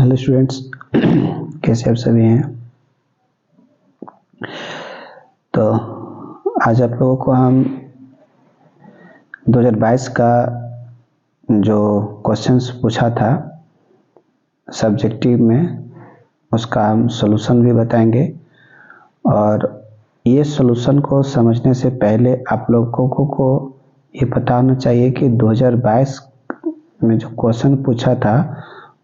Hello students, कैसे आप सभी हैं। तो आज आप लोगों को हम 2022 का जो क्वेश्चंस पूछा था सब्जेक्टिव में, उसका हम सॉल्यूशन भी बताएंगे। और ये सॉल्यूशन को समझने से पहले आप लोगों को ये पता होना चाहिए कि 2022 में जो क्वेश्चन पूछा था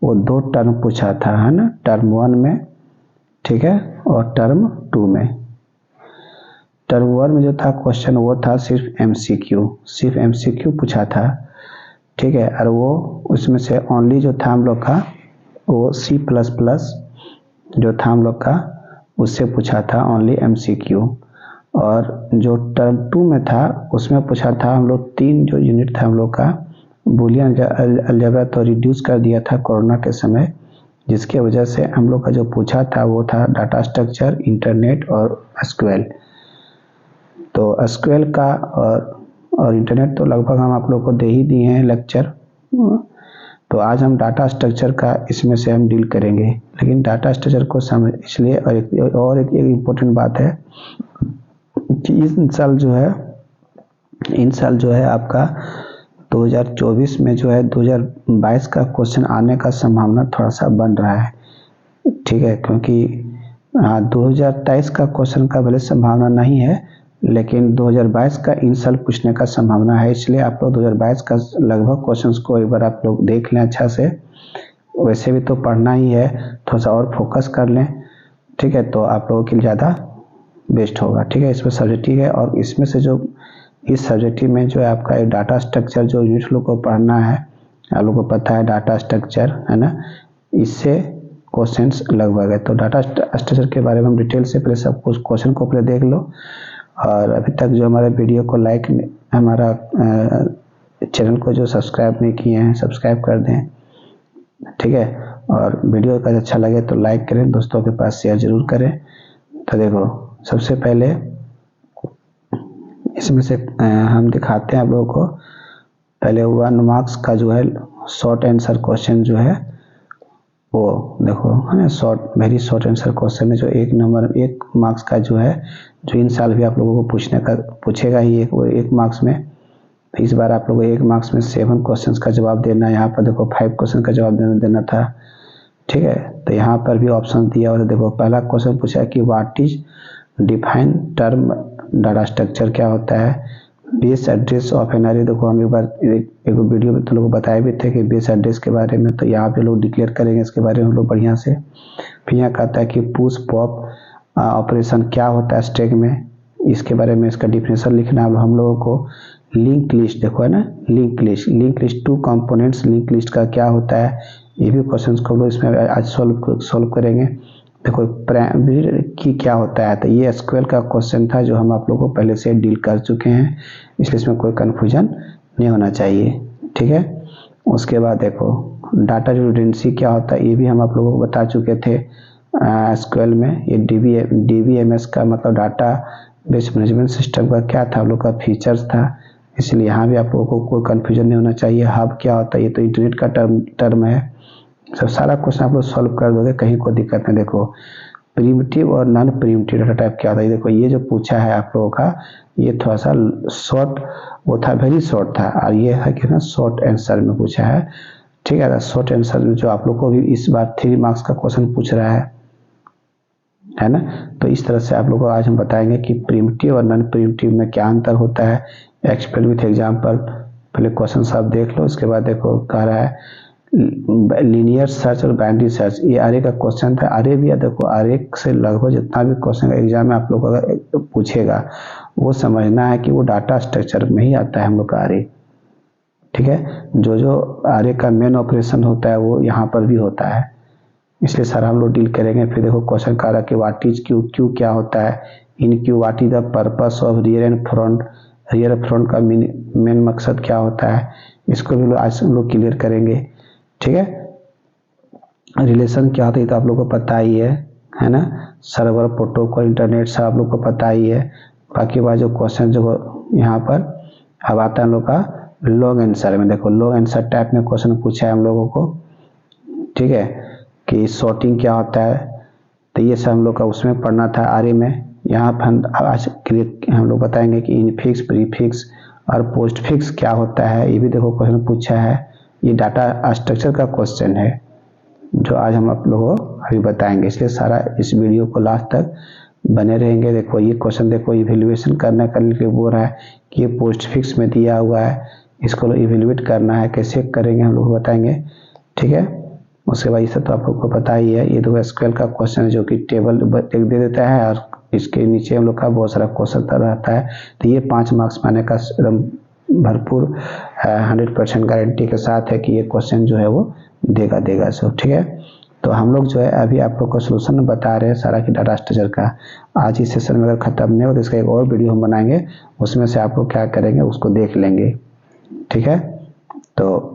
वो दो टर्म पूछा था, है ना। टर्म 1 में, ठीक है, और टर्म 2 में। टर्म 1 में जो था क्वेश्चन वो था सिर्फ एमसीक्यू पूछा था, ठीक है। और वो उसमें से ओनली जो था हम लोग का वो C++ जो था हम लोग का उससे पूछा था ओनली एमसीक्यू। और जो टर्म 2 में था उसमें पूछा था हम लोग 3 जो यूनिट था हम लोग का बूलियन अलजेब्रा तो रिड्यूस कर दिया था कोरोना के समय, जिसके वजह से हम लोग का जो पूछा था वो था डाटा स्ट्रक्चर, इंटरनेट और एसक्यूएल। तो एसक्यूएल का और इंटरनेट तो लगभग हम आप लोग को दे ही दिए हैं लेक्चर। तो आज हम डाटा स्ट्रक्चर का इसमें से हम डील करेंगे। लेकिन डाटा स्ट्रक्चर को समझ इसलिए और एक इम्पोर्टेंट बात है कि इन साल जो है आपका 2024 में जो है 2022 का क्वेश्चन आने का संभावना थोड़ा सा बन रहा है, ठीक है। क्योंकि 2023 का क्वेश्चन का भले संभावना नहीं है, लेकिन 2022 का इन साल पूछने का संभावना है। इसलिए आप लोग 2022 का लगभग क्वेश्चंस को एक बार आप लोग देख लें अच्छा से। वैसे भी तो पढ़ना ही है, थोड़ा सा और फोकस कर लें, ठीक है, तो आप लोगों के लिए ज़्यादा बेस्ट होगा, ठीक है। इसमें सब्जेक्टिव है और इसमें से जो इस सब्जेक्टिव में जो है आपका एक डाटा स्ट्रक्चर जो यूनिट लोग को पढ़ना है, आप लोग को पता है डाटा स्ट्रक्चर, है ना, इससे क्वेश्चंस लगभग है। तो डाटा स्ट्रक्चर के बारे में हम डिटेल से पहले सब कुछ क्वेश्चन को पहले देख लो। और अभी तक जो हमारे वीडियो को लाइक, हमारा चैनल को जो सब्सक्राइब नहीं किए हैं सब्सक्राइब कर दें, ठीक है। और वीडियो का अच्छा लगे तो लाइक करें, दोस्तों के पास शेयर जरूर करें। तो देखो, सबसे पहले इसमें से हम दिखाते हैं आप लोगों को। पहले 1 मार्क्स का जो है शॉर्ट आंसर क्वेश्चन जो है वो देखो, है ना, वेरी शॉर्ट आंसर क्वेश्चन है जो 1 मार्क्स का जो है, जो इन साल भी आप लोगों को पूछेगा ही एक मार्क्स में। तो इस बार आप लोगों को 1 मार्क्स में 7 क्वेश्चन का जवाब देना है। यहाँ पर देखो 5 क्वेश्चन का जवाब देना था, ठीक है। तो यहाँ पर भी ऑप्शन दिया और देखो पहला क्वेश्चन पूछा कि what is define term data structure, क्या होता है। बेस एड्रेस ऑफ एन अरे, देखो हम एक बार एक वीडियो में तो लोग बताए भी थे कि बेस एड्रेस के बारे में, तो यहाँ पे लोग डिक्लेयर करेंगे इसके बारे में हम लोग बढ़िया से। फिर यहाँ कहता है कि पुश पॉप ऑपरेशन क्या होता है स्टैक में, इसके बारे में इसका डिफिनेशन लिखना है हम लोगों को। लिंक लिस्ट, देखो है ना, link list 2 components, link list का क्या होता है, ये भी क्वेश्चन को लोग इसमें आज सॉल्व करेंगे। देखो प्राइमरी की क्या होता है, तो ये एसक्यूएल का क्वेश्चन था जो हम आप लोगों को पहले से डील कर चुके हैं, इसलिए इसमें कोई कन्फ्यूजन नहीं होना चाहिए, ठीक है। उसके बाद देखो डाटा रिडंडेंसी क्या होता है, ये भी हम आप लोगों को बता चुके थे एसक्यूएल में। ये डीबीएमएस का मतलब डाटा बेस मैनेजमेंट सिस्टम का क्या था, हम लोग का फीचर्स था, इसलिए यहाँ भी आप लोगों को कोई कन्फ्यूजन नहीं होना चाहिए। हब क्या होता है, ये तो इंटरनेट का टर्म है। सब सारा क्वेश्चन आप लोग सॉल्व कर दोगे, कहीं कोई दिक्कत नहीं। देखो प्रिमिटिव और नॉन प्रिमिटिव डाटा टाइप क्या होता है, देखो ये जो पूछा है आप लोगों का ये थोड़ा सा शॉर्ट वो था, वेरी शॉर्ट था, और ये है कि ना शॉर्ट आंसर में पूछा है, ठीक है। शॉर्ट आंसर में जो आप लोग को भी इस बार 3 मार्क्स का क्वेश्चन पूछ रहा है ना। तो इस तरह से आप लोगों को आज हम बताएंगे कि प्रिमिटिव और नॉन प्रिमिटिव में क्या अंतर होता है। एक्सप्लेन विथ एग्जाम्पल, पहले क्वेश्चन सब देख लो, उसके बाद देखो कह रहा है लीनियर सर्च और बाइनरी सर्च, ये अरे का क्वेश्चन था। अरे भी देखो अरे से लगभग जितना भी क्वेश्चन एग्जाम में आप लोग अगर पूछेगा वो समझना है कि वो डाटा स्ट्रक्चर में ही आता है हम लोग का अरे, ठीक है। जो अरे का मेन ऑपरेशन होता है वो यहाँ पर भी होता है, इसलिए सारा हम लोग डील करेंगे। फिर देखो क्वेश्चन कह रहा है कि व्हाट इज क्यू क्या होता है, in queue what is the purpose of rear and front, rear front का मेन मकसद क्या होता है, इसको भी आज हम लोग क्लियर करेंगे, ठीक है। रिलेशन क्या होता है तो आप लोग को पता ही है ना। सर्वर, प्रोटोकॉल, इंटरनेट सब आप लोग को पता ही है। बाकी बात जो क्वेश्चन जो यहाँ पर अब आता है हम लोग का लॉन्ग आंसर में, देखो लॉन्ग आंसर टाइप में क्वेश्चन पूछा है हम लोगों को, ठीक है। कि सॉर्टिंग क्या होता है, तो ये सब हम लोग का उसमें पढ़ना था आर्य में। यहाँ पर हम लोग बताएंगे कि इनफिक्स, प्रीफिक्स और पोस्टफिक्स क्या होता है, ये भी देखो क्वेश्चन पूछा है। ये डाटा स्ट्रक्चर का क्वेश्चन है जो आज हम आप लोगों को अभी बताएंगे, इसलिए सारा इस वीडियो को लास्ट तक बने रहेंगे। देखो ये क्वेश्चन, देखो इवेल्युएशन करने के लिए बोल रहा है कि ये पोस्टफिक्स में दिया हुआ है, इसको इवेल्युएट करना है, कैसे करेंगे हम लोग बताएंगे, ठीक है। उसके बाद ये सब तो आप लोग को पता ही है। ये देखो एसक्यूएल का क्वेश्चन है जो कि टेबल दे देता है और इसके नीचे हम लोग का बहुत सारा क्वेश्चन रहता है। तो ये 5 मार्क्स पाने का भरपूर 100% गारंटी के साथ है कि ये क्वेश्चन जो है वो देगा सो, ठीक है। तो हम लोग जो है अभी आप लोग को सोल्यूशन बता रहे हैं सारा की डाटा स्ट्रक्चर का। आज इस सेशन में अगर खत्म नहीं हो तो इसका एक और वीडियो हम बनाएंगे, उसमें से आप लोग क्या करेंगे उसको देख लेंगे, ठीक है। तो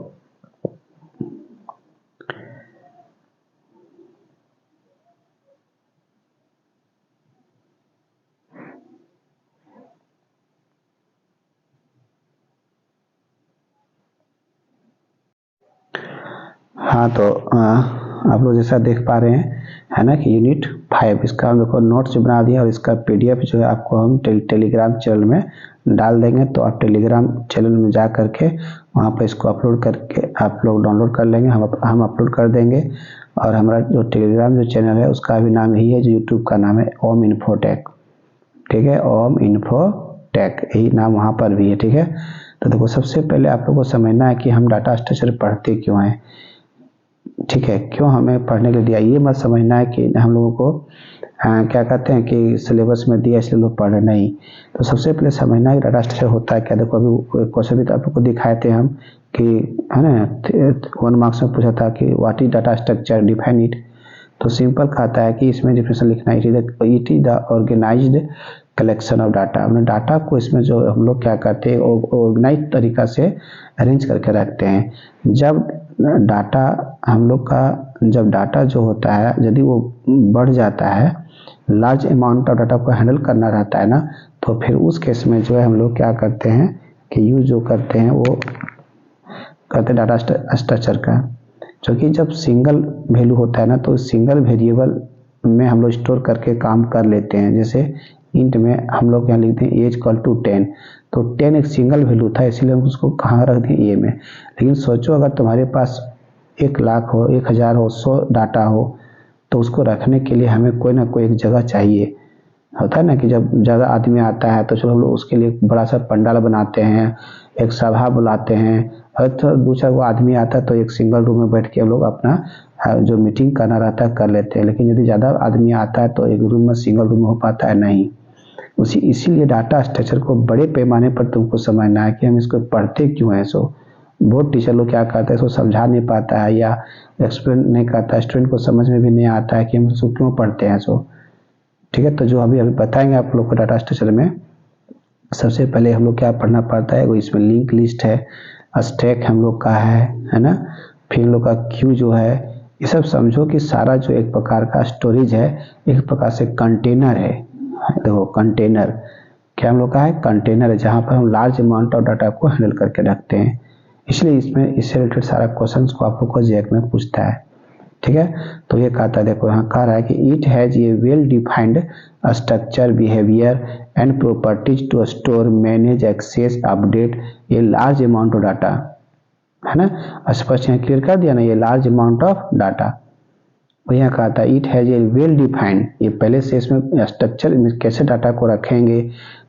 हाँ, तो आप लोग जैसा देख पा रहे हैं है ना कि यूनिट 5 इसका हम लोग को नोट्स बना दिया और इसका पीडीएफ जो है आपको हम टेलीग्राम चैनल में डाल देंगे। तो आप टेलीग्राम चैनल में जा करके वहाँ पर इसको अपलोड करके आप लोग डाउनलोड कर लेंगे, हम अपलोड कर देंगे। और हमारा जो टेलीग्राम जो चैनल है उसका भी नाम यही है, जो यूट्यूब का नाम है ओम इन्फोटेक, ठीक है, ओम इन्फोटेक यही नाम वहाँ पर भी है, ठीक है। तो देखो सबसे पहले आप लोग को समझना है कि हम डाटा स्ट्रक्चर पढ़ते क्यों हैं, ठीक है, क्यों हमें पढ़ने के लिए दिया। ये मत समझना है कि हम लोगों को क्या कहते हैं कि सिलेबस में दिया इसलिए लोग पढ़ रहे, नहीं। तो सबसे पहले समझना है डाटा स्ट्रक्चर होता है क्या। देखो अभी क्वेश्चन भी तो आप लोग को दिखाए थे हम कि है ना 1 मार्क्स में पूछा था कि what is data structure, define it. तो सिंपल कहता है कि इसमें डिफिनेशन लिखना है, it is the organized collection of data. हमने डाटा को इसमें जो हम लोग क्या करते हैं ऑर्गेनाइज तरीका से अरेंज करके रखते हैं। जब डाटा हम लोग का जब डाटा जो होता है यदि वो बढ़ जाता है, लार्ज अमाउंट ऑफ डाटा को हैंडल करना रहता है ना, तो फिर उस केस में जो है हम लोग क्या करते हैं कि यूज जो करते हैं वो करते डाटा स्ट्रक्चर का। क्योंकि जब सिंगल वैल्यू होता है ना तो सिंगल वेरिएबल में हम लोग स्टोर करके काम कर लेते हैं। जैसे इंट में हम लोग यहाँ लिखते हैं एज इक्वल टू 10, तो 10 एक सिंगल वैल्यू था इसलिए हम उसको कहाँ रख दें, ए में। लेकिन सोचो अगर तुम्हारे पास 1 लाख हो, 1000 हो, 100 डाटा हो, तो उसको रखने के लिए हमें कोई ना कोई एक जगह चाहिए। होता है ना कि जब ज़्यादा आदमी आता है तो चलो हम लोग उसके लिए बड़ा सा पंडाल बनाते हैं, एक सभा बुलाते हैं। अगर तो 2-4 वो आदमी आता है तो एक सिंगल रूम में बैठ के हम लोग अपना जो मीटिंग करना रहता है कर लेते हैं। लेकिन यदि ज़्यादा आदमी आता है तो एक रूम में सिंगल रूम हो पाता है नहीं। इसीलिए डाटा स्ट्रक्चर को बड़े पैमाने पर तुमको समझना है कि हम इसको पढ़ते क्यों हैं। सो बहुत टीचर लोग क्या करते हैं, इसको समझा नहीं पाता है या एक्सप्लेन नहीं करता है, स्टूडेंट को समझ में भी नहीं आता है कि हम इसको क्यों पढ़ते हैं। सो ठीक है, तो जो अभी बताएंगे आप लोग को डाटा स्ट्रक्चर में सबसे पहले हम लोग क्या पढ़ना पड़ता है, वो इसमें लिंक लिस्ट है, स्टैक हम लोग का है ना, फिर हम लोग का क्यू जो है। ये सब समझो कि सारा जो एक प्रकार का स्टोरेज है, एक प्रकार से कंटेनर है। देखो कंटेनर क्या हम लोग का है, कंटेनर है जहाँ पर हम लार्ज अमाउंट ऑफ डाटा को हैंडल करके रखते हैं। इसलिए इसमें इससे रिलेटेड सारा क्वेश्चन को आप लोग को जेक में पूछता है, ठीक है। तो ये कहता है, देखो यहाँ कह रहा है कि it has a well defined structure, behaviour and properties to store, manage, access, update a large amount of data, है ना। स्पष्ट यहाँ क्लियर कर दिया ना, ये लार्ज अमाउंट ऑफ डाटा। और यहाँ कहता है it has a well defined, ये पहले से इसमें स्ट्रक्चर में कैसे डाटा को रखेंगे,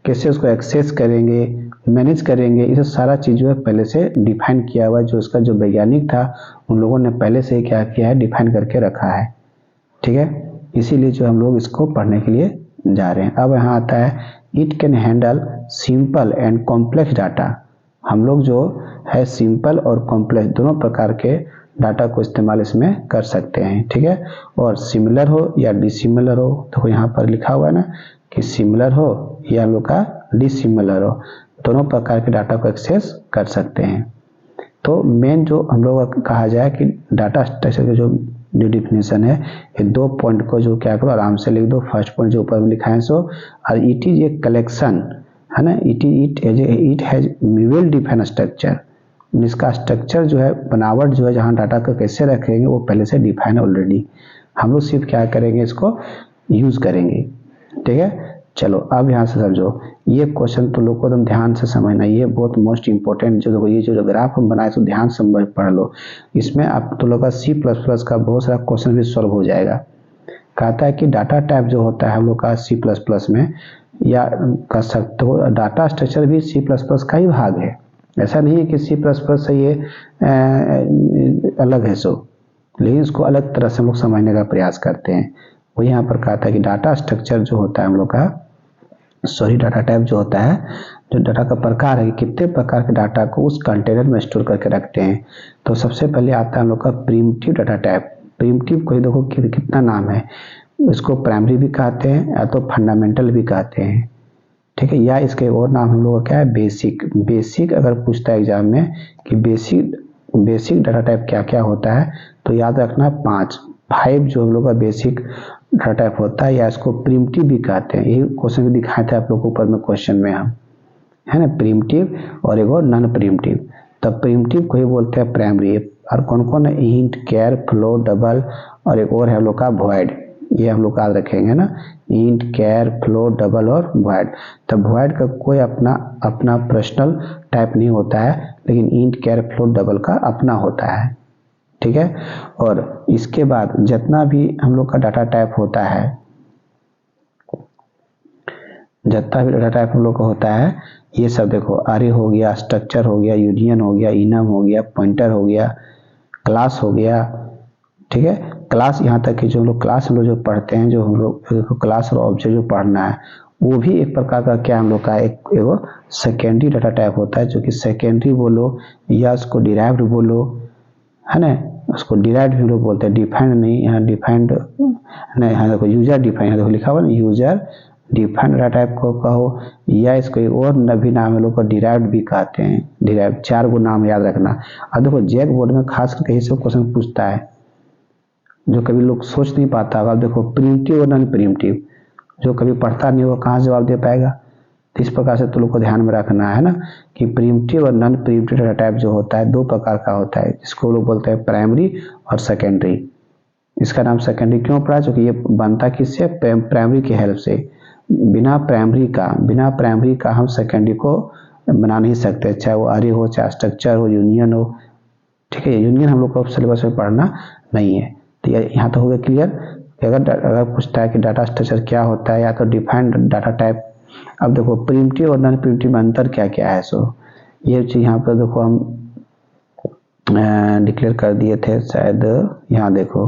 कैसे उसको एक्सेस करेंगे, मैनेज करेंगे, ये सारा चीज़ जो है पहले से डिफाइन किया हुआ है। जो इसका जो वैज्ञानिक था उन लोगों ने पहले से क्या किया है, डिफाइन करके रखा है, ठीक है। इसीलिए जो हम लोग इसको पढ़ने के लिए जा रहे हैं। अब यहाँ आता है it can handle simple and complex data. हम लोग जो है सिंपल और कॉम्प्लेक्स दोनों प्रकार के डाटा को इस्तेमाल इसमें कर सकते हैं, ठीक है। और सिमिलर हो या डिसिमिलर हो, तो यहाँ पर लिखा हुआ है ना कि सिमिलर हो या हम लोग का डिसिमिलर हो, दोनों प्रकार के डाटा को एक्सेस कर सकते हैं। तो मेन जो हम लोग कहा जाए कि डाटा स्ट्रक्चर के जो डिफिनेशन है, ये 2 पॉइंट को जो क्या करो आराम से लिख दो। फर्स्ट पॉइंट जो ऊपर में लिखा है सो, और इट इज ए कलेक्शन, है ना, it has well defined structure, इसका स्ट्रक्चर जो है, बनावट जो है, जहाँ डाटा को कैसे रखेंगे वो पहले से डिफाइन ऑलरेडी, हम लोग सिर्फ क्या करेंगे, इसको यूज करेंगे। ठीक है, चलो अब यहाँ से समझो, ये क्वेश्चन तो लोग को एकदम ध्यान से समझना, ये बहुत मोस्ट इंपॉर्टेंट, जो देखो ये जो ग्राफ हम बनाए तो ध्यान से पढ़ लो, इसमें आप तो लोग का C++ का बहुत सारा क्वेश्चन भी सॉल्व हो जाएगा। कहता है कि डाटा टाइप जो होता है हम लोग का C++ में, या कह सकते हो डाटा स्ट्रक्चर भी C++ का ही भाग है, ऐसा नहीं है कि C++ से ये अलग है सो, लेकिन इसको अलग तरह से हम लोग समझने का प्रयास करते हैं। वो यहाँ पर कहता है कि डाटा स्ट्रक्चर जो होता है हम लोग का, डाटा टाइप जो होता है, जो डाटा का प्रकार है, कितने प्रकार के डाटा को उस कंटेनर में स्टोर करके रखते हैं। तो सबसे पहले आता है हम लोग का प्रिमिटिव डाटा टाइप। प्रिमिटिव को ही देखो कितना नाम है, इसको प्राइमरी भी कहते हैं या तो फंडामेंटल भी कहते हैं। ठीक है, या इसके और नाम हम लोग का क्या है, बेसिक। बेसिक अगर पूछता है एग्जाम में कि बेसिक डाटा टाइप क्या क्या होता है, तो याद रखना 5 जो हम लोग का बेसिक डाटा टाइप होता है, या इसको प्रिमिटिव भी कहते हैं। यही क्वेश्चन भी दिखाए थे आप लोग को ऊपर में क्वेश्चन में, हम है ना, प्रिमिटिव और एक और नॉन प्रिमिटिव। तब प्रिमिटिव को ही बोलते हैं प्राइमरी। और कौन कौन है, इंट, कैर, फ्लोट, डबल, और एक और है हम लोग का वॉइड। ये हम लोग याद रखेंगे ना, इंट, कैर, फ्लोट, डबल और वॉइड। तब वॉइड का कोई अपना पर्सनल टाइप नहीं होता है, लेकिन इंट, कैर, फ्लोट, डबल का अपना होता है। ठीक है, और इसके बाद जितना भी हम लोग का डाटा टाइप होता है, जितना भी डाटा टाइप हम लोग का होता है, ये सब देखो, अरे हो गया, स्ट्रक्चर हो गया, यूनियन हो गया, इनम हो गया, पॉइंटर हो गया, क्लास हो गया। ठीक है, क्लास यहाँ तक कि जो लोग क्लास हम लोग जो पढ़ते हैं, जो हम लोग क्लास और ऑब्जेक्ट जो पढ़ना है, वो भी एक प्रकार का क्या हम लोग का एक सेकेंडरी डाटा टाइप होता है, जो कि सेकेंडरी बोलो या उसको डिराइव्ड बोलो, है ना, उसको डिराइव्ड भी लोग बोलते हैं, डिफाइंड नहीं, यहाँ डिफाइंड नहीं, यहाँ देखो यूजर डिफाइंड देखो लिखा हुआ ना, यूजर डिफाइंड डाटा टाइप को कहो, या इसको एक और भी नाम है लोग को डिराइव्ड भी कहते हैं। डिराइव्ड 4 गो नाम याद रखना। अब देखो जैक बोर्ड में खास करके यही सब क्वेश्चन पूछता है, जो कभी लोग सोच नहीं पाता। अब देखो प्रिमिटिव और नॉन प्रिमिटिव, जो कभी पढ़ता नहीं होगा कहाँ जवाब दे पाएगा। तो इस प्रकार से तो लोग को ध्यान में रखना है ना, कि प्रिमिटिव और नॉन प्रिमिटिव डाटा टाइप जो होता है 2 प्रकार का होता है, इसको लोग बोलते हैं प्राइमरी और सेकेंडरी। इसका नाम सेकेंडरी क्यों पड़ा, क्योंकि ये बनता किससे, प्राइमरी की हेल्प से। बिना प्राइमरी का हम सेकेंडरी को बना नहीं सकते, चाहे वो अरे हो, चाहे स्ट्रक्चर हो, यूनियन हो। ठीक है, यूनियन हम लोग को सिलेबस में पढ़ना नहीं है। तो यहाँ तो हो गया क्लियर। अगर पूछता है कि डाटा स्ट्रक्चर क्या होता है, या तो डिफाइंड डाटा टाइप। अब देखो प्रिमिटिव और नॉन प्रिमिटिव में अंतर क्या क्या है, सो ये चीज यहाँ पर देखो हम डिक्लेयर कर दिए थे शायद। यहाँ देखो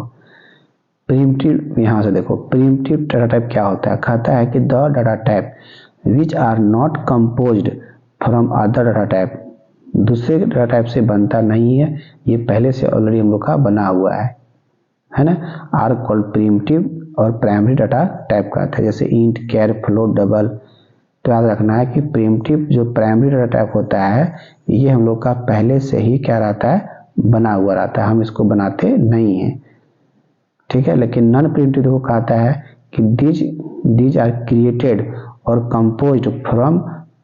प्रिमिटिव, यहाँ से देखो प्रिमिटिव डाटा टाइप क्या होता है, कहता है कि the data type which are not composed from other data type, दूसरे डाटा टाइप से बनता नहीं है, ये पहले से ऑलरेडी हम लोग का बना हुआ है ना, आर कॉल्ड प्रिमिटिव। और प्राइमरी डाटा टाइप का था, जैसे इंट, कैर, फ्लोट, डबल। तो याद रखना है कि प्रिमिटिव जो प्राइमरी डाटा टाइप होता है, ये हम लोग का पहले से ही क्या रहता है, बना हुआ रहता है, हम इसको बनाते नहीं हैं। ठीक है, लेकिन नॉन प्रिमिटिव को कहता है कि दीज आर क्रिएटेड और composed from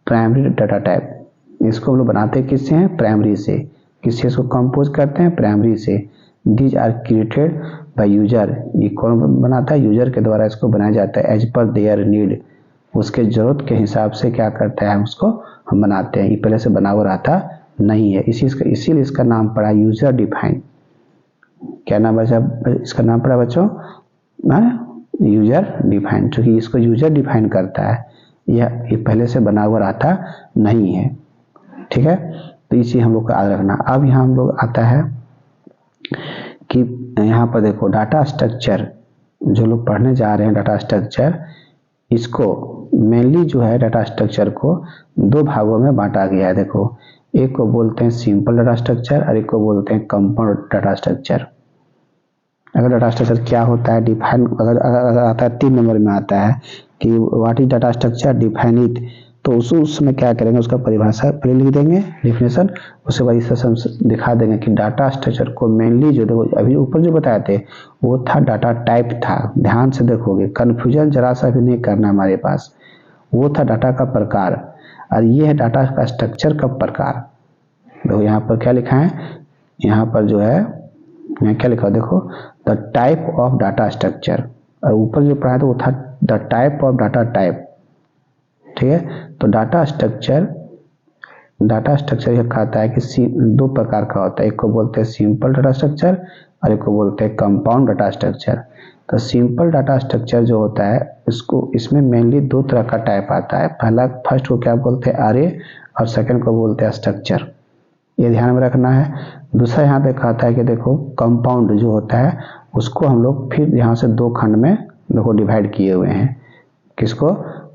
primary data type. इसको हम लोग बनाते किससे हैं, प्राइमरी से। किससे इसको कंपोज करते हैं, प्राइमरी से। These are created by user, ये कौन बनाता है, यूजर के द्वारा इसको बनाया जाता है। एज पर देयर नीड, उसके जरूरत के हिसाब से क्या करता है, उसको हम बनाते हैं। ये पहले से बना हुआ रहता नहीं है, इसीलिए इसका नाम पड़ा यूजर डिफाइन। क्या नाम बचा, इसका नाम पड़ा बच्चों यूजर डिफाइन, क्योंकि इसको यूजर डिफाइन करता है, ये पहले से बना हुआ रहता नहीं है। ठीक है, तो इसी हम लोग को याद रखना। अब यहाँ हम लोग आता है कि यहाँ पर देखो डाटा स्ट्रक्चर, जो लोग पढ़ने जा रहे हैं डाटा स्ट्रक्चर, इसको मेनली जो है डाटा स्ट्रक्चर को 2 भागों में बांटा गया है। देखो, एक को बोलते हैं सिंपल डाटा स्ट्रक्चर और एक को बोलते हैं कंपाउंड डाटा स्ट्रक्चर। अगर डाटा स्ट्रक्चर क्या होता है, डिफाइन अगर आता है 3 नंबर में आता है कि what is data structure, define it. तो उसमें क्या करेंगे, उसका परिभाषा पहले लिख देंगे, डेफिनेशन। उसके बाद इससे हम दिखा देंगे कि डाटा स्ट्रक्चर को मेनली जो अभी ऊपर जो बताए थे वो था डाटा टाइप था। ध्यान से देखोगे, कन्फ्यूजन जरा सा भी नहीं करना हमारे पास। वो था डाटा का प्रकार, और ये है डाटा का स्ट्रक्चर का प्रकार। देखो यहाँ पर क्या लिखा है, यहाँ पर जो है यहाँ क्या लिखा है देखो, the type of data structure, और ऊपर जो पढ़ा था वो था the type of data type. ठीक है, तो डाटा स्ट्रक्चर यह कहता है कि दो प्रकार का होता है, एक को बोलते हैं सिंपल डाटा स्ट्रक्चर और एक को बोलते हैं कंपाउंड डाटा स्ट्रक्चर। तो सिंपल डाटा स्ट्रक्चर जो होता है इसमें मेनली दो तरह का टाइप आता है। फर्स्ट को क्या बोलते हैं, अरे, और सेकंड को बोलते हैं स्ट्रक्चर, ये ध्यान में रखना है। दूसरा यहाँ पे कहता है कि देखो कंपाउंड जो होता है उसको हम लोग फिर यहाँ से दो खंड में देखो डिवाइड किए हुए हैं। किसको,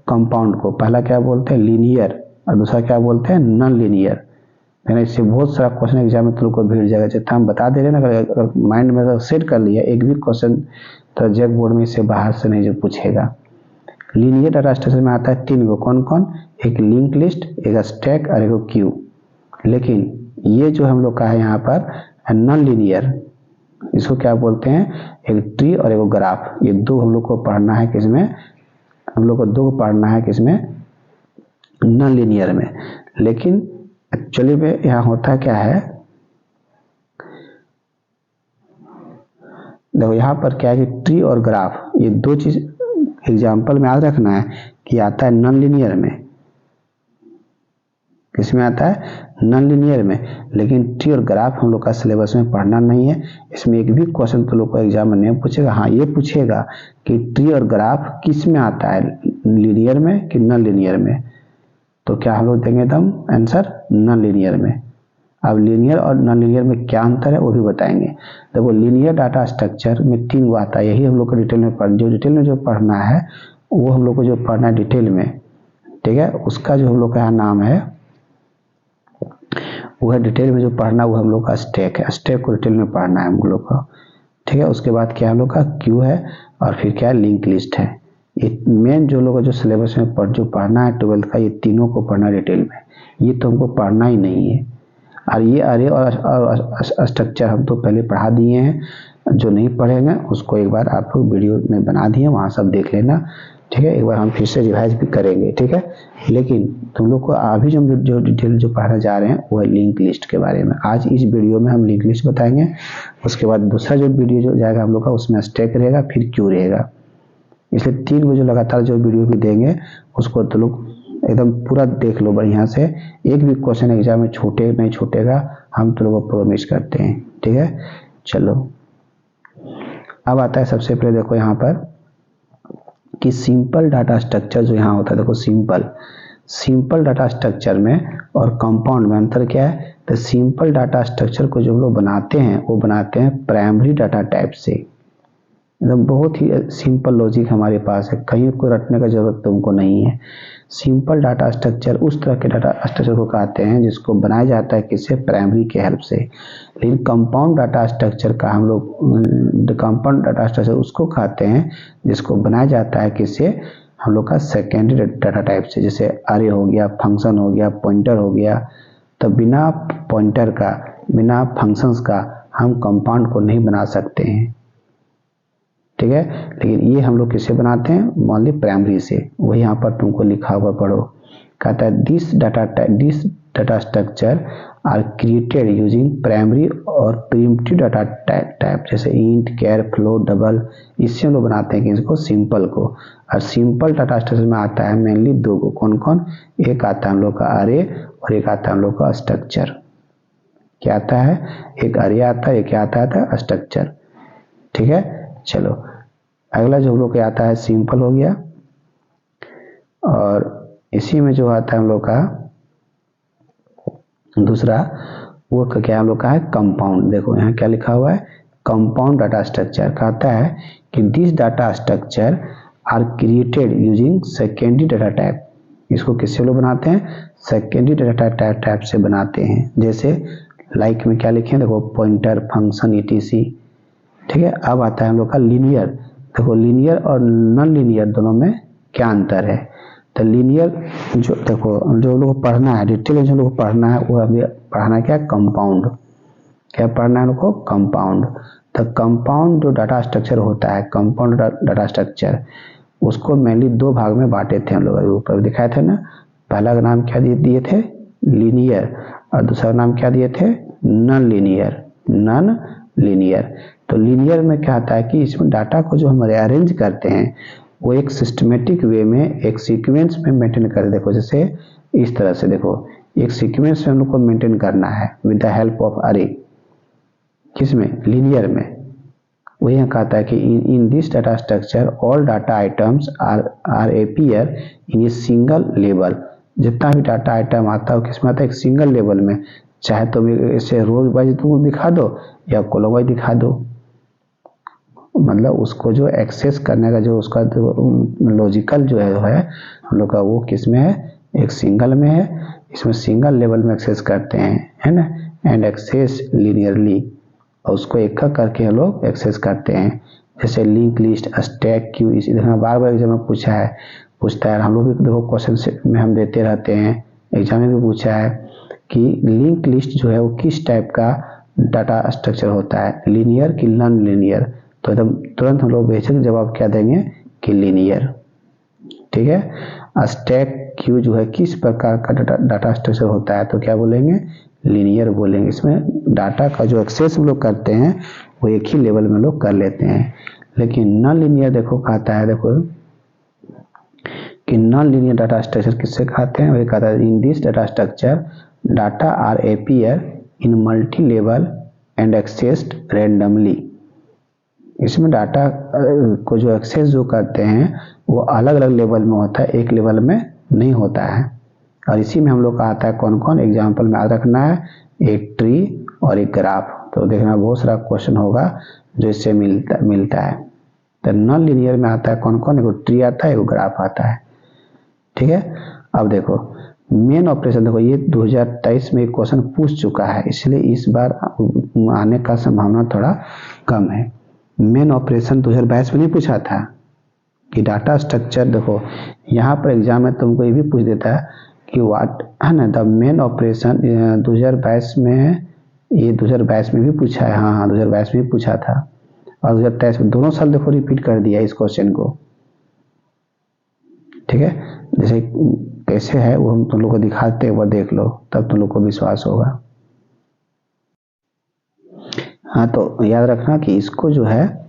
कंपाउंड को। पहला क्या बोलते हैं, लीनियर, और दूसरा क्या बोलते हैं, नॉन लीनियर। यानी इससे बहुत सारा क्वेश्चन एग्जाम में तुम लोग को भीड़ जाएगा, जैसे हम बता दे रहे हैं ना, अगर माइंड में तो सेट कर लिया, एक भी क्वेश्चन तो जग बोर्ड में इससे बाहर से नहीं जो पूछेगा। लीनियर डाटा स्ट्रक्चर में आता है तीन को, कौन कौन, एक लिंक लिस्ट, एक स्टैक और एक क्यू। लेकिन ये जो हम लोग का है यहाँ पर नॉन लीनियर, इसको क्या बोलते हैं, एक ट्री और एक ग्राफ। ये दो हम लोग को पढ़ना है, किसमें, हम लोग को दो पढ़ना है, किसमें, नॉन लीनियर में। लेकिन एक्चुअली में यहाँ होता क्या है, देखो यहाँ पर क्या है कि ट्री और ग्राफ, ये दो चीज एग्जाम्पल में याद रखना है कि आता है नॉन लीनियर में। किसमें आता है, नॉन लीनियर में। लेकिन ट्री और ग्राफ हम लोग का सिलेबस में पढ़ना नहीं है। इसमें एक भी क्वेश्चन तो लोग को एग्जाम में नहीं पूछेगा। हाँ, ये पूछेगा कि ट्री और ग्राफ किस में आता है, लीनियर में कि नॉन लीनियर में। तो क्या हम लोग देंगे एकदम आंसर, नॉन लीनियर में। अब लीनियर और नॉन लीनियर में क्या अंतर है वो भी बताएंगे। देखो लीनियर डाटा स्ट्रक्चर में तीन वो आता है, यही हम लोग को डिटेल में जो डिटेल में जो पढ़ना है वो हम लोग को जो पढ़ना है डिटेल में, ठीक है, उसका जो हम लोग का नाम है वो है, डिटेल में जो पढ़ना वो हम लोग का स्टैक है। स्टैक को डिटेल में पढ़ना है हम लोग को, ठीक है। उसके बाद क्या हम लोग का क्यू है, और फिर क्या है, लिंक लिस्ट है। ये मेन जो लोग जो सिलेबस में जो पढ़ना है 12th का, ये तीनों को पढ़ना डिटेल में, ये तो हमको पढ़ना ही नहीं है। और ये अरे और स्ट्रक्चर हम तो पहले पढ़ा दिए हैं, जो नहीं पढ़ेंगे उसको एक बार आप लोग वीडियो में बना दिए, वहाँ सब देख लेना, ठीक है। एक बार हम फिर से रिवाइज भी करेंगे, ठीक है। लेकिन तुम लोग को अभी जो डिटेल जो पढ़ने जा रहे हैं वो है लिंक लिस्ट के बारे में। आज इस वीडियो में हम लिंक लिस्ट बताएंगे। उसके बाद दूसरा जो वीडियो जो जाएगा हम लोग का, उसमें स्टैक रहेगा, फिर क्यू रहेगा। इसलिए 3 को जो लगातार जो वीडियो भी देंगे उसको तो लोग एकदम पूरा देख लो बढ़िया से। एक भी क्वेश्चन एग्जाम में नहीं छूटेगा, हम तो लोगों को प्रॉमिस करते हैं, ठीक है। चलो अब आता है सबसे पहले देखो यहाँ पर कि सिंपल डाटा स्ट्रक्चर जो यहाँ होता है, देखो सिंपल डाटा स्ट्रक्चर में और कंपाउंड में अंतर क्या है। तो सिंपल डाटा स्ट्रक्चर को जो हम लोग बनाते हैं वो बनाते हैं प्राइमरी डाटा टाइप से। एकदम बहुत ही सिंपल लॉजिक हमारे पास है, कहीं को रटने का जरूरत तुमको नहीं है। सिंपल डाटा स्ट्रक्चर उस तरह के डाटा स्ट्रक्चर को कहते हैं जिसको बनाया जाता है किससे, प्राइमरी के हेल्प से। लेकिन कंपाउंड डाटा स्ट्रक्चर का हम लोग कंपाउंड डाटा स्ट्रक्चर उसको कहते हैं जिसको बनाया जाता है किससे, हम लोग का सेकेंडरी डाटा टाइप से। जैसे अरे हो गया, फंक्शन हो गया, पॉइंटर हो गया। तो बिना पॉइंटर का, बिना फंक्शंस का हम कंपाउंड को नहीं बना सकते हैं, ठीक है। लेकिन ये हम लोग किससे बनाते हैं, ओनली प्राइमरी से। वही यहाँ पर तुमको लिखा हुआ पढ़ो, कहता है this data structure are created using primary और प्रिमिटिव डाटा टाइप, जैसे इंट, कैर, फ्लोट, डबल। इससे हम लोग बनाते हैं कि इसको सिंपल को। और सिंपल डाटा स्ट्रक्चर में आता है मेनली दो को, कौन कौन, एक आता है हम लोग का अरे और एक आता है हम लोग का स्ट्रक्चर। क्या आता है, एक अरे आता है, एक क्या आता है स्ट्रक्चर, ठीक है। चलो अगला जो हम लोग का आता है सिंपल हो गया, और इसी में जो आता है हम लोग का दूसरा वो क्या हम लोग का है कंपाउंड। देखो यहाँ क्या लिखा हुआ है, कंपाउंड डाटा स्ट्रक्चर कहता है कि this data structure are created using secondary data type. इसको किससे लोग बनाते हैं, सेकेंडरी डाटा टाइप से बनाते हैं। जैसे लाइक में क्या लिखे हैं, देखो पॉइंटर, फंक्शन, ईटीसी, ठीक है। अब आता है हम लोग का लीनियर। देखो लीनियर और नॉन लीनियर दोनों में क्या अंतर है। तो लीनियर जो देखो जो लोग पढ़ना है डिटेल, जो लोग पढ़ना है वो अभी पढ़ना क्या, कंपाउंड। क्या पढ़ना है उनको, कंपाउंड। तो कंपाउंड जो डाटा स्ट्रक्चर होता है, कंपाउंड डाटा स्ट्रक्चर, उसको मेनली दो भाग में बांटे थे हम लोग, ऊपर दिखाए थे ना। पहला का नाम क्या दिए थे, लीनियर, और दूसरा नाम क्या दिए थे, नॉन लीनियर। नॉन लीनियर, तो लीनियर में क्या आता है कि इसमें डाटा को जो हम अरेंज करते हैं वो एक सिस्टमेटिक वे में, एक सीक्वेंस में मेंटेन कर, देखो जैसे इस तरह से, देखो एक सीक्वेंस में हम लोग को मेंटेन करना है विद द हेल्प ऑफ अरे, किसमें, लीनियर में। वो यहाँ कहता है कि in this data structure all data items are appear in a single level. जितना भी डाटा आइटम आता है किसमें आता है, एक सिंगल लेवल में, चाहे तो इसे रोज वाइज तुम दिखा दो या कॉलम वाइज दिखा दो, मतलब उसको जो एक्सेस करने का जो उसका लॉजिकल जो है हम लोग का वो किस में है, एक सिंगल में है। इसमें सिंगल लेवल में एक्सेस करते हैं, है ना, एंड एक्सेस लीनियरली, और उसको एक करके हम लोग एक्सेस करते हैं। जैसे लिंक लिस्ट, स्टैक, क्यू, इसी तरह बार बार एग्जाम में पूछता है, हम लोग भी देखो क्वेश्चन में हम देते रहते हैं, एग्जाम में भी पूछा है कि लिंक लिस्ट जो है वो किस टाइप का डाटा स्ट्रक्चर होता है, लीनियर कि नॉन लीनियर, तो एकदम तुरंत हम लोग बेसिक जवाब क्या देंगे कि लीनियर। ठीक है, स्टैक क्यू जो है किस प्रकार का डाटा स्ट्रक्चर होता है, तो क्या बोलेंगे, लीनियर बोलेंगे। इसमें डाटा का जो एक्सेस हम लोग करते हैं वो एक ही लेवल में लोग कर लेते हैं। लेकिन नॉन लीनियर देखो कहता है, देखो कि नॉन लीनियर डाटा स्ट्रक्चर किससे कहते हैं, वही कहता है in this data structure data are appear in multi level and accessed randomly. इसमें डाटा को जो एक्सेस जो करते हैं वो अलग अलग लेवल में होता है, एक लेवल में नहीं होता है। और इसी में हम लोग का आता है कौन कौन, एग्जाम्पल में याद रखना है, एक ट्री और एक ग्राफ। तो देखना बहुत सारा क्वेश्चन होगा जो इससे मिलता है। तो नॉन लीनियर में आता है कौन कौन, एक ट्री आता है, एक ग्राफ आता है। ठीक है, अब देखो मेन ऑपरेशन, देखो ये 2023 में एक क्वेश्चन पूछ चुका है, इसलिए इस बार आने का संभावना थोड़ा कम है। मेन ऑपरेशन 2022 में नहीं पूछा था कि डाटा स्ट्रक्चर, देखो यहाँ पर एग्जाम में तुमको ये भी पूछ देता है कि व्हाट, है ना, द मेन ऑपरेशन 2022 में, ये 2022 में भी पूछा है, हाँ 2022 में भी पूछा था, और 2023 में, दोनों साल देखो रिपीट कर दिया इस क्वेश्चन को। ठीक है, जैसे कैसे है वो हम तुम लोग को दिखाते हैं, वो देख लो तब तुम लोग को विश्वास होगा। हाँ, तो याद रखना कि इसको जो है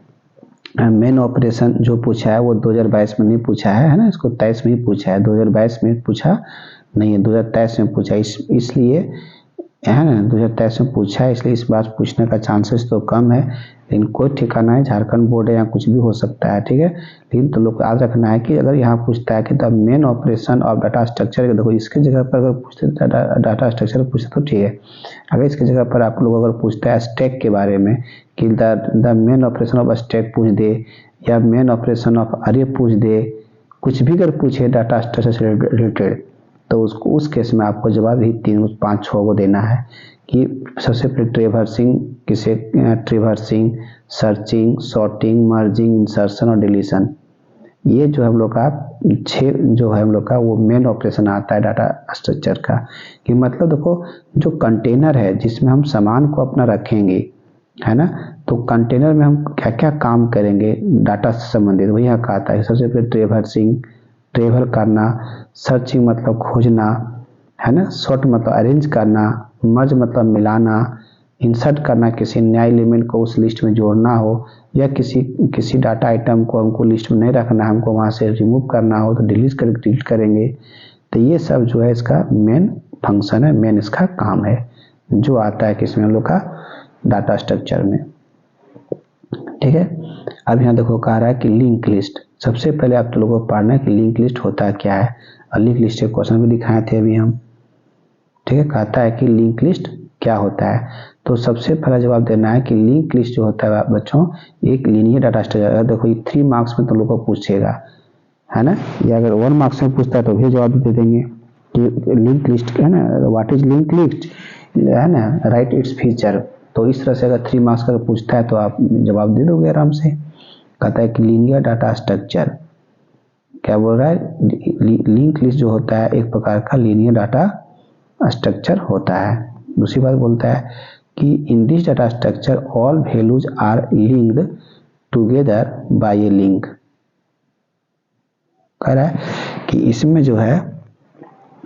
मेन ऑपरेशन जो पूछा है वो 2022 में नहीं पूछा है ना, इसको 23 में ही पूछा है, 2022 में पूछा नहीं है, 2023 में पूछा, इसलिए है ना, 2023 में पूछा है, इसलिए इस बार पूछने का चांसेस तो कम है। लेकिन कोई ठिकाना है, झारखंड बोर्ड है, यहाँ कुछ भी हो सकता है। ठीक है, लेकिन तो लोग याद रखना है कि अगर यहाँ पूछता है कि the main operation of data structure, देखो इसके जगह पर अगर पूछते डाटा स्ट्रक्चर पूछते तो ठीक है। अगर इसके जगह पर आप लोग अगर पूछता है स्टैक के बारे में कि the main operation of stack पूछ दे, या मेन ऑपरेशन ऑफ अरे पूछ दे, कुछ भी अगर पूछे डाटा स्ट्रक्चर से रिलेटेड, तो उसको उस केस में आपको जवाब ही 3, 5, 6 को देना है। कि सबसे पहले traversing, searching, sorting, merging, insertion और डिलीशन, ये जो हम लोग का 6 जो है हम लोग का वो मेन ऑपरेशन आता है डाटा स्ट्रक्चर का। कि मतलब देखो जो कंटेनर है जिसमें हम सामान को अपना रखेंगे, है ना, तो कंटेनर में हम क्या क्या काम करेंगे डाटा से संबंधित, वही यहाँ कहता है। सबसे पहले ट्रेवल करना, सर्चिंग मतलब खोजना, है ना, सॉर्ट मतलब अरेंज करना, मर्ज मतलब मिलाना, इंसर्ट करना, किसी नया एलिमेंट को उस लिस्ट में जोड़ना हो, या किसी डाटा आइटम को हमको लिस्ट में नहीं रखना है, हमको वहाँ से रिमूव करना हो तो डिलीट करेंगे। तो ये सब जो है इसका मेन फंक्शन है, मेन इसका काम है जो आता है किसमें, हम लोग का डाटा स्ट्रक्चर में। ठीक है, अब यहाँ देखो कह रहा है कि लिंक लिस्ट, सबसे पहले आप तो लोगों को पढ़ना है कि लिंक लिस्ट होता क्या है, और लिंक लिस्ट के क्वेश्चन भी दिखाए थे अभी हम। ठीक है, कहता है कि लिंक लिस्ट क्या होता है, तो सबसे पहला जवाब देना है कि लिंक लिस्ट जो होता है बच्चों एक लीनियर डाटा स्ट्रक्चर। देखो ये 3 मार्क्स में तुम लोग को पूछेगा, है ना, या अगर 1 मार्क्स में पूछता है तो भी जवाब दे देंगे कि लिंक लिस्ट, है ना, व्हाट इज लिंक लिस्ट, है ना, राइट इट्स फीचर। तो इस तरह से अगर 3 मार्क्स का पूछता है तो आप जवाब दे दोगे आराम से। कहता है कि लीनियर डाटा स्ट्रक्चर, क्या बोल रहा है, लिंक लिस्ट जो होता है एक प्रकार का लीनियर डाटा स्ट्रक्चर होता है। दूसरी बात बोलता है कि in this data structure all values are linked together by a link. कह रहा है कि इसमें जो है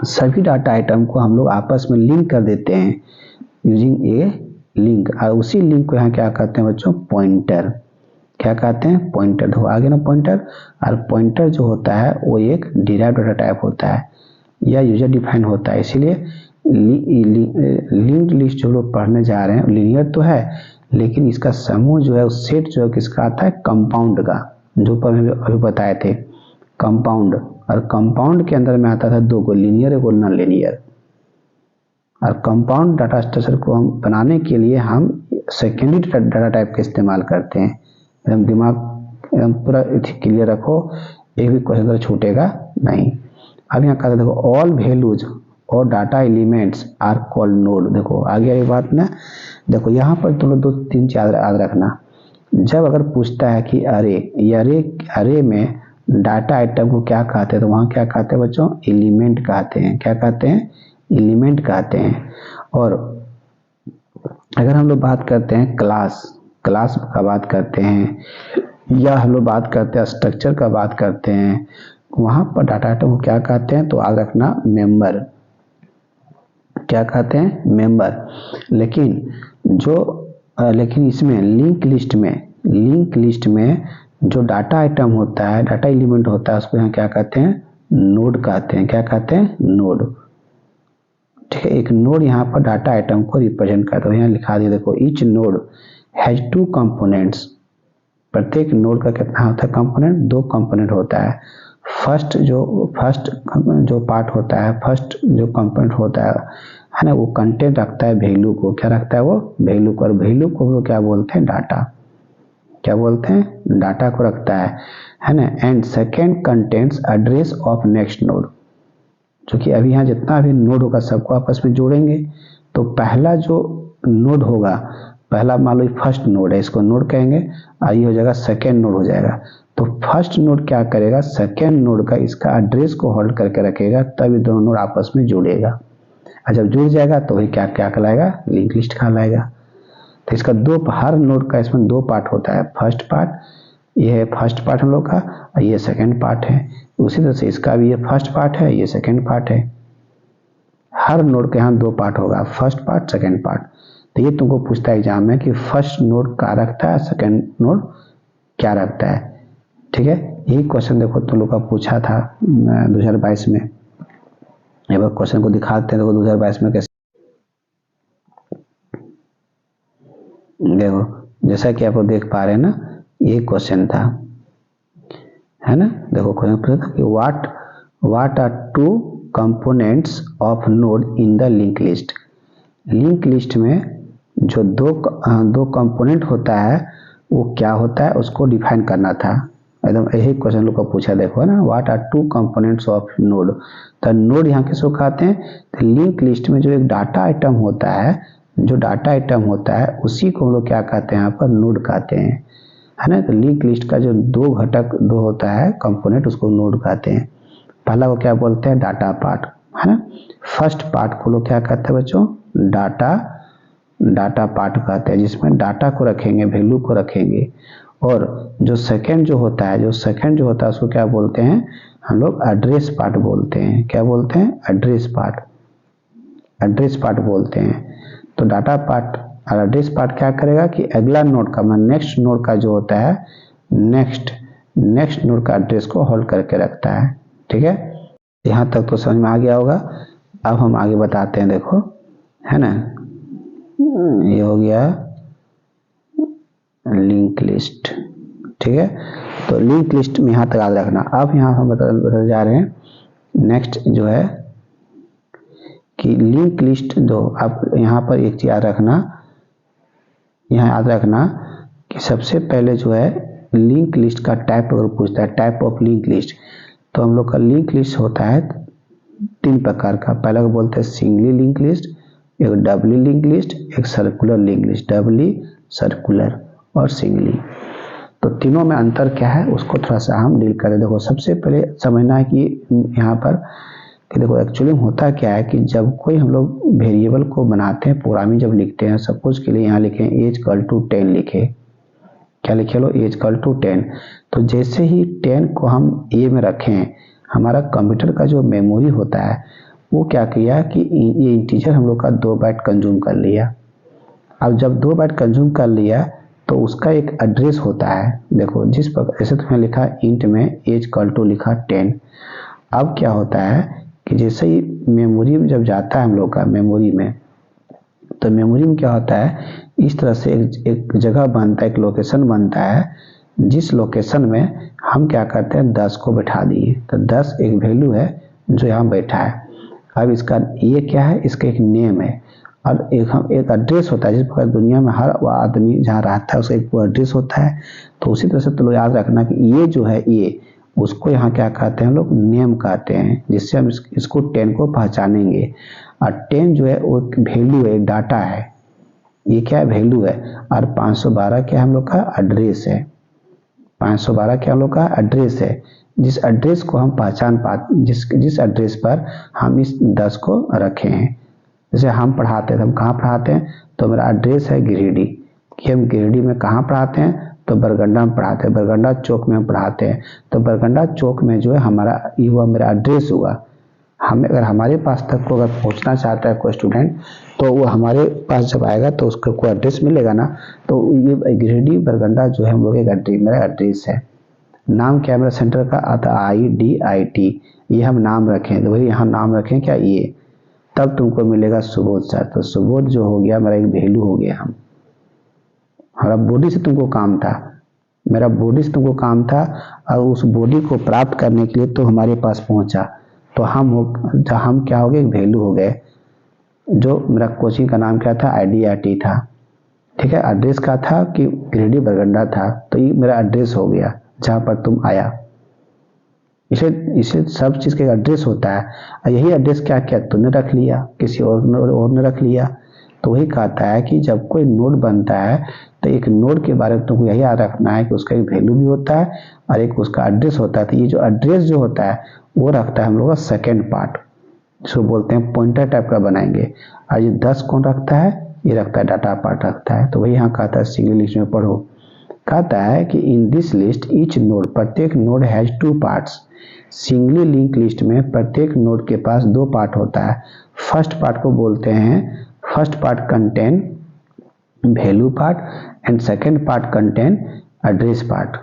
सभी डाटा आइटम को हम लोग आपस में लिंक कर देते हैं यूजिंग ए लिंक, और उसी लिंक को यहाँ क्या कहते हैं बच्चों, पॉइंटर। क्या कहते हैं, पॉइंटर। देखो आगे ना पॉइंटर, और पॉइंटर जो होता है वो एक डिराइव्ड डाटा टाइप होता है या यूजर डिफाइंड होता है। इसीलिए लिंक्ड लिस्ट जो लोग पढ़ने जा रहे हैं लीनियर तो है, लेकिन इसका समूह जो है, सेट जो है किसका आता है, कंपाउंड का, जो पर अभी बताए थे कंपाउंड। और कंपाउंड के अंदर में आता था दो को, लीनियर और नॉन लीनियर। और कंपाउंड डाटा स्ट्रक्चर को हम बनाने के लिए हम सेकेंडरी डाटा टाइप का इस्तेमाल करते हैं। एकदम दिमाग एकदम पूरा क्लियर रखो, एक भी क्वेश्चन छूटेगा नहीं। अब यहाँ कहते देखो ऑल वैल्यूज और data elements are called node. देखो आगे वाली बात ना, देखो यहाँ पर तुम लोग दो तीन चीज याद रखना। जब अगर पूछता है कि अरे में डाटा आइटम को क्या कहते हैं, तो वहाँ क्या कहते हैं बच्चों, एलिमेंट कहते हैं। क्या कहते हैं, एलिमेंट कहते हैं। और अगर हम लोग बात करते हैं क्लास का बात करते हैं, या हम लोग बात करते हैं स्ट्रक्चर का बात करते हैं, वहाँ पर डाटा आइटम को क्या कहते हैं, तो याद रखना मेंबर। क्या कहते हैं, मेंबर। लेकिन इसमें लिंक लिस्ट में जो डाटा आइटम होता है, डाटा एलिमेंट होता है, उसको यहाँ क्या कहते हैं, नोड कहते हैं। क्या कहते हैं, नोड। ठीक है, एक नोड यहाँ पर डाटा आइटम को रिप्रेजेंट करता है। यहाँ लिखा दिया देखो, ईच नोड हैज 2 कंपोनेंट्स। प्रत्येक नोड का कितना होता है, कंपोनेंट, 2 कंपोनेंट होता है। फर्स्ट जो पार्ट होता है, फर्स्ट जो कंपोनेंट होता है ना, वो कंटेंट रखता है वैल्यू को। क्या रखता है वो, वैल्यू को। और वैल्यू को वो क्या बोलते हैं, डाटा। क्या बोलते हैं, डाटा को रखता है ना। And second contents address of next node, जो कि अभी यहाँ जितना भी नोड होगा सबको आपस में जोड़ेंगे। तो पहला जो नोड होगा, पहला मान लो फर्स्ट नोड है, इसको नोड कहेंगे, और ये हो जाएगा सेकेंड नोड हो जाएगा। तो फर्स्ट नोड क्या करेगा, सेकेंड नोड का इसका एड्रेस को होल्ड करके रखेगा, तभी दोनों नोड आपस में जुड़ेगा। और जब जुड़ जाएगा तो वही क्या क्या कहलाएगा, लिंक लिस्ट कहलाएगा। तो इसका हर नोड का इसमें 2 पार्ट होता है। फर्स्ट पार्ट, ये है फर्स्ट पार्ट हम लोग का, और ये सेकेंड पार्ट है। उसी तरह से इसका भी ये फर्स्ट पार्ट है, ये सेकेंड पार्ट है। हर नोड के यहाँ 2 पार्ट होगा, फर्स्ट पार्ट, सेकेंड पार्ट। तो ये तुमको पूछता है एग्जाम में कि फर्स्ट नोड क्या रखता है, सेकेंड नोड क्या रखता है। ठीक है, यही क्वेश्चन देखो तुम लोग का पूछा था 2022 में। एक बार क्वेश्चन को दिखाते हैं, देखो 2022 में कैसे। देखो जैसा कि आप लोग देख पा रहे हैं ना, ये क्वेश्चन था, है ना। देखो क्वेश्चन पूछा था कि what are 2 components of node in the link list. Link list में जो दो कंपोनेंट होता है वो क्या होता है, उसको डिफाइन करना था। एकदम यही क्वेश्चन लोग का पूछा, देखो ना, what are 2 components of node. तो नोड यहाँ किसको कहते हैं, तो लिंक लिस्ट में जो एक डाटा आइटम होता है, उसी को हम लोग क्या कहते हैं, यहाँ पर नोड कहते हैं, है ना। तो लिंक लिस्ट का जो 2 घटक होता है कंपोनेंट, उसको नोड कहते हैं। पहला को क्या बोलते हैं, डाटा पार्ट, है ना। फर्स्ट पार्ट को लोग क्या कहते हैं बच्चों, डाटा पार्ट कहते हैं, जिसमें डाटा को रखेंगे, वैल्यू को रखेंगे। और जो सेकंड जो होता है उसको क्या बोलते हैं, हम लोग एड्रेस पार्ट बोलते हैं। क्या बोलते हैं, एड्रेस पार्ट बोलते हैं। तो डाटा पार्ट और एड्रेस पार्ट क्या करेगा कि अगला नोड का, नेक्स्ट नोड का जो होता है, नेक्स्ट नोड का एड्रेस को होल्ड करके रखता है। ठीक है, यहाँ तक तो समझ में आ गया होगा। अब हम आगे बताते हैं, देखो, है ना। ये हो गया लिंक लिस्ट। ठीक है, तो लिंक लिस्ट में यहाँ तक याद रखना। अब यहाँ हम बता जा रहे हैं नेक्स्ट जो है कि लिंक लिस्ट दो। अब यहाँ पर एक चीज याद रखना कि सबसे पहले जो है लिंक लिस्ट का टाइप अगर पूछता है, टाइप ऑफ लिंक लिस्ट, तो हम लोग का लिंक लिस्ट होता है 3 प्रकार का। पहला को बोलते हैं सिंगली लिंक लिस्ट, एक डबली लिंक लिस्ट, एक सर्कुलर लिंक लिस्ट। डबली, सर्कुलर और सिंगली, तो तीनों में अंतर क्या है उसको थोड़ा सा हम डील करें। देखो सबसे पहले समझना है कि यहाँ पर कि देखो एक्चुअली होता क्या है कि जब कोई हम लोग वेरिएबल को बनाते हैं, प्रोग्रामिंग जब लिखते हैं, सपोज के लिए यहाँ लिखें एज इक्वल टू 10 लिखे, क्या लिखे लो, एज इक्वल टू 10। तो जैसे ही 10 को हम ए में रखें, हमारा कंप्यूटर का जो मेमोरी होता है वो क्या किया कि ये इंटीजर हम लोग का 2 बाइट कंज्यूम कर लिया। अब जब 2 बाइट कंज्यूम कर लिया तो उसका एक एड्रेस होता है। देखो जिस प्रकार जैसे तुमने लिखा इंट में एज इक्वल टू लिखा 10। अब क्या होता है कि जैसे ही मेमोरी में जब जाता है हम लोग का मेमोरी में, तो मेमोरी में क्या होता है, इस तरह से एक जगह बनता है, एक लोकेशन बनता है, जिस लोकेशन में हम क्या करते हैं 10 को बैठा दिए। तो 10 एक वैल्यू है जो यहाँ बैठा है। अब इसका ये क्या है, इसका एक नेम है और एक एड्रेस होता है। जिस प्रकार दुनिया में हर आदमी जहाँ रहता है उसका एक एड्रेस होता है, तो उसी तरह से तो लोग याद रखना कि ये जो है ये उसको यहाँ क्या कहते हैं लोग, नेम कहते हैं, जिससे हम इसको 10 को पहचानेंगे। और 10 जो है वो वैल्यू है, डाटा है, ये क्या है, वैल्यू है। और 512 क्या हम लोग का एड्रेस है। 512 क्या हम लोग का एड्रेस है, जिस एड्रेस को हम पहचान पाते, जिस एड्रेस पर हम इस 10 को रखे हैं। जैसे हम पढ़ाते हैं, हम कहाँ पढ़ाते हैं, तो मेरा एड्रेस है गिरिडीह, कि हम गिरिडीह में कहाँ पढ़ाते हैं, तो बरगंडा में पढ़ाते हैं, बरगंडा चौक में हम पढ़ाते हैं। तो बरगंडा चौक में जो है हमारा ये हुआ मेरा एड्रेस हुआ। हमें अगर हमारे पास तक को अगर पहुंचना चाहता है कोई स्टूडेंट, तो वो हमारे पास जब आएगा तो उसको कोई एड्रेस मिलेगा ना, तो ये गिरिडीह बरगंडा जो है हम लोग एक मेरा एड्रेस है। नाम क्या है मेरा सेंटर का, आता IDIT, ये हम नाम रखें, तो वही यहाँ नाम रखें क्या ये, तब तुमको मिलेगा सुबोध सर। तो सुबोध जो हो गया मेरा एक वैल्यू हो गया। हम हमारा बॉडी से तुमको काम था, मेरा बॉडी से तुमको काम था, और उस बॉडी को प्राप्त करने के लिए तो हमारे पास पहुंचा, तो हम क्या हो गए, वैल्यू हो गए। जो मेरा कोचिंग का नाम क्या था, IDIT था, ठीक है। एड्रेस का था कि गिरिडीह बरगंडा था, तो ये मेरा एड्रेस हो गया जहाँ पर तुम आया। इसे सब चीज़ का एड्रेस होता है, और यही एड्रेस क्या क्या तूने रख लिया, किसी और ने रख लिया। तो वही कहता है कि जब कोई नोड बनता है तो एक नोड के बारे में तुमको यही याद रखना है कि उसका एक वैल्यू भी होता है और एक उसका एड्रेस होता है। तो ये जो एड्रेस जो होता है वो रखता है हम लोग का सेकेंड पार्ट, जिसको बोलते हैं पॉइंटर टाइप का बनाएंगे। और ये 10 कौन रखता है, ये रखता है डाटा पार्ट रखता है। तो वही यहाँ कहता है सिंगल लिस्ट में पढ़ो, कहता है कि in this list each node, प्रत्येक node has 2 parts. Singly link list में प्रत्येक नोड के पास 2 पार्ट होता है। फर्स्ट पार्ट को बोलते हैं, first part contain value part and second part contain address part